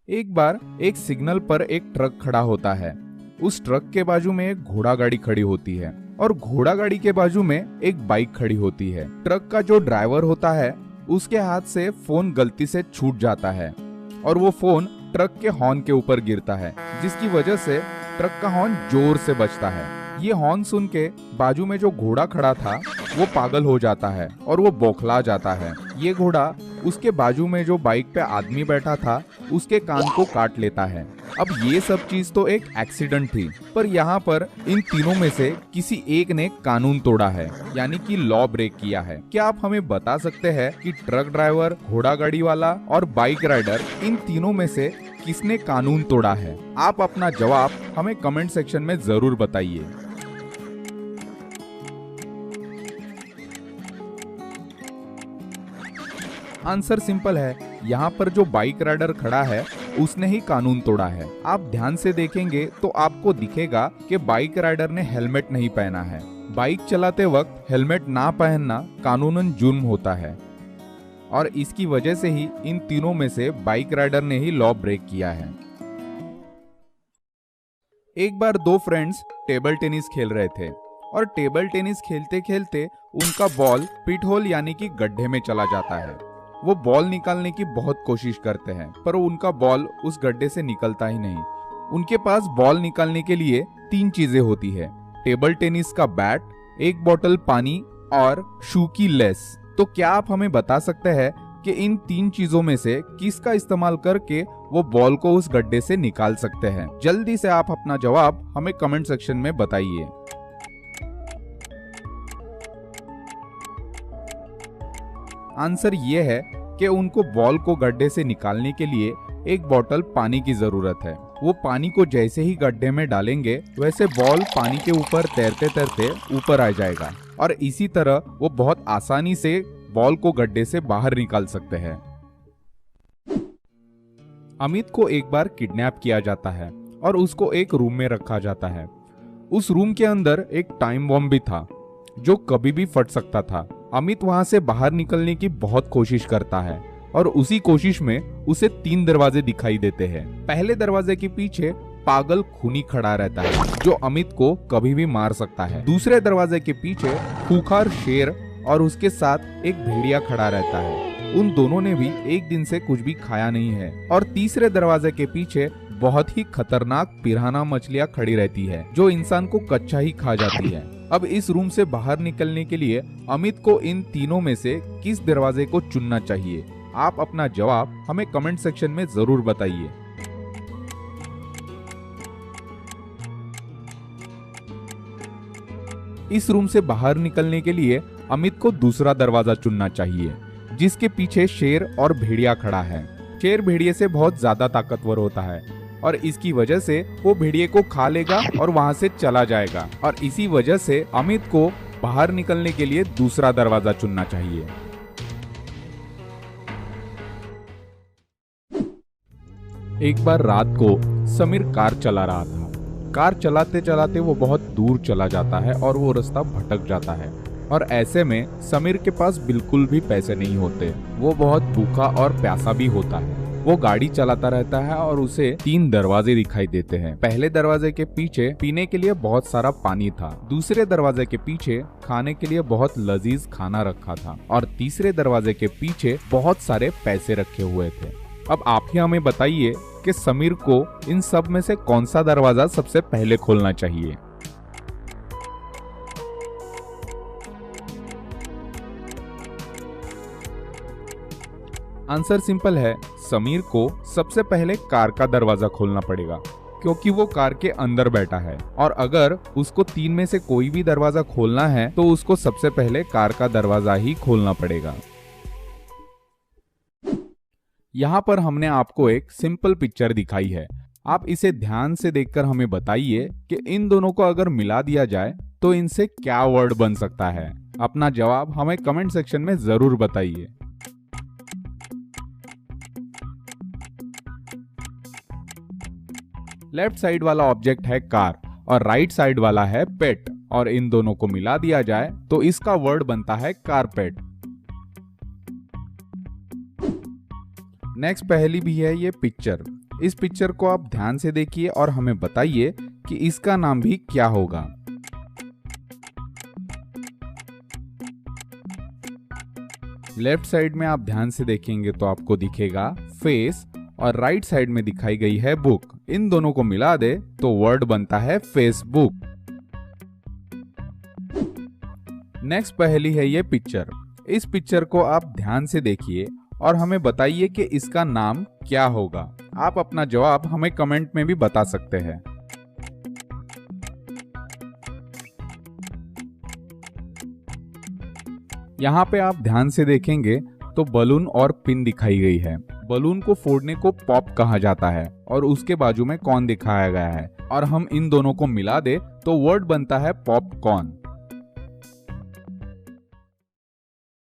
एक बार एक सिग्नल पर एक ट्रक खड़ा होता है। उस ट्रक के बाजू में एक घोड़ा गाड़ी खड़ी होती है और घोड़ा गाड़ी के बाजू में एक बाइक खड़ी होती है। ट्रक का जो ड्राइवर होता है उसके हाथ से फोन गलती से छूट जाता है और वो फोन ट्रक के हॉर्न के ऊपर गिरता है, जिसकी वजह से ट्रक का हॉर्न जोर से बजता है। ये हॉर्न सुन के बाजू में जो घोड़ा खड़ा था वो पागल हो जाता है और वो बौखला जाता है। ये घोड़ा उसके बाजू में जो बाइक पे आदमी बैठा था उसके कान को काट लेता है। अब ये सब चीज तो एक एक्सीडेंट थी, पर यहाँ पर इन तीनों में से किसी एक ने कानून तोड़ा है, यानी कि लॉ ब्रेक किया है। क्या आप हमें बता सकते हैं कि ट्रक ड्राइवर, घोड़ा गाड़ी वाला और बाइक राइडर, इन तीनों में से किसने कानून तोड़ा है? आप अपना जवाब हमें कमेंट सेक्शन में जरूर बताइए। आंसर सिंपल है, यहाँ पर जो बाइक राइडर खड़ा है उसने ही कानून तोड़ा है। आप ध्यान से देखेंगे तो आपको दिखेगा कि बाइक राइडर ने हेलमेट नहीं पहना है। बाइक चलाते वक्त हेलमेट ना पहनना कानूनन जुर्म होता है और इसकी वजह से ही इन तीनों में से बाइक राइडर ने ही लॉ ब्रेक किया है। एक बार दो फ्रेंड्स टेबल टेनिस खेल रहे थे और टेबल टेनिस खेलते खेलते उनका बॉल पिट होल यानी कि गड्ढे में चला जाता है। वो बॉल निकालने की बहुत कोशिश करते हैं पर उनका बॉल उस गड्ढे से निकलता ही नहीं। उनके पास बॉल निकालने के लिए तीन चीजें होती है: टेबल टेनिस का बैट, एक बोतल पानी और शू की लेस। तो क्या आप हमें बता सकते हैं कि इन तीन चीजों में से किसका इस्तेमाल करके वो बॉल को उस गड्ढे से निकाल सकते हैं? जल्दी से आप अपना जवाब हमें कमेंट सेक्शन में बताइए। आंसर ये है कि उनको बॉल को गड्ढे से निकालने के लिए एक बोतल पानी की जरूरत है। वो पानी को जैसे ही गड्ढे में डालेंगे वैसे बॉल पानी के ऊपर तैरते तैरते ऊपर आ जाएगा और इसी तरह वो बहुत आसानी से बॉल को गड्ढे से बाहर निकाल सकते हैं। अमित को एक बार किडनैप किया जाता है और उसको एक रूम में रखा जाता है। उस रूम के अंदर एक टाइम बॉम्ब भी था जो कभी भी फट सकता था। अमित वहां से बाहर निकलने की बहुत कोशिश करता है और उसी कोशिश में उसे तीन दरवाजे दिखाई देते हैं। पहले दरवाजे के पीछे पागल खूनी खड़ा रहता है जो अमित को कभी भी मार सकता है। दूसरे दरवाजे के पीछे खूंखार शेर और उसके साथ एक भेड़िया खड़ा रहता है। उन दोनों ने भी एक दिन से कुछ भी खाया नहीं है। और तीसरे दरवाजे के पीछे बहुत ही खतरनाक पिराना मछलियां खड़ी रहती है जो इंसान को कच्चा ही खा जाती है। अब इस रूम से बाहर निकलने के लिए अमित को इन तीनों में से किस दरवाजे को चुनना चाहिए? आप अपना जवाब हमें कमेंट सेक्शन में जरूर बताइए। इस रूम से बाहर निकलने के लिए अमित को दूसरा दरवाजा चुनना चाहिए जिसके पीछे शेर और भेड़िया खड़ा है। शेर भेड़िए से बहुत ज्यादा ताकतवर होता है और इसकी वजह से वो भेड़िए को खा लेगा और वहां से चला जाएगा और इसी वजह से अमित को बाहर निकलने के लिए दूसरा दरवाजा चुनना चाहिए। एक बार रात को समीर कार चला रहा था। कार चलाते चलाते वो बहुत दूर चला जाता है और वो रास्ता भटक जाता है और ऐसे में समीर के पास बिल्कुल भी पैसे नहीं होते। वो बहुत भूखा और प्यासा भी होता है। वो गाड़ी चलाता रहता है और उसे तीन दरवाजे दिखाई देते हैं। पहले दरवाजे के पीछे पीने के लिए बहुत सारा पानी था, दूसरे दरवाजे के पीछे खाने के लिए बहुत लजीज खाना रखा था और तीसरे दरवाजे के पीछे बहुत सारे पैसे रखे हुए थे। अब आप ही हमें बताइए कि समीर को इन सब में से कौन सा दरवाजा सबसे पहले खोलना चाहिए? आंसर सिंपल है, समीर को सबसे पहले कार का दरवाजा खोलना पड़ेगा क्योंकि वो कार के अंदर बैठा है और अगर उसको तीन में से कोई भी दरवाजा खोलना है तो उसको सबसे पहले कार का दरवाजा ही खोलना पड़ेगा। यहाँ पर हमने आपको एक सिंपल पिक्चर दिखाई है। आप इसे ध्यान से देखकर हमें बताइए कि इन दोनों को अगर मिला दिया जाए तो इनसे क्या वर्ड बन सकता है? अपना जवाब हमें कमेंट सेक्शन में जरूर बताइए। लेफ्ट साइड वाला ऑब्जेक्ट है कार और राइट साइड वाला है पेट और इन दोनों को मिला दिया जाए तो इसका वर्ड बनता है कारपेट। नेक्स्ट पहेली भी है ये पिक्चर। इस पिक्चर को आप ध्यान से देखिए और हमें बताइए कि इसका नाम भी क्या होगा। लेफ्ट साइड में आप ध्यान से देखेंगे तो आपको दिखेगा फेस और राइट साइड में दिखाई गई है बुक। इन दोनों को मिला दे तो वर्ड बनता है फेसबुक। नेक्स्ट पहेली है ये पिक्चर। इस पिक्चर को आप ध्यान से देखिए और हमें बताइए कि इसका नाम क्या होगा। आप अपना जवाब हमें कमेंट में भी बता सकते हैं। यहाँ पे आप ध्यान से देखेंगे तो बलून और पिन दिखाई गई है। बलून को फोड़ने को पॉप कहा जाता है और उसके बाजू में कॉर्न दिखाया गया है और हम इन दोनों को मिला दे तो वर्ड बनता है पॉपकॉर्न।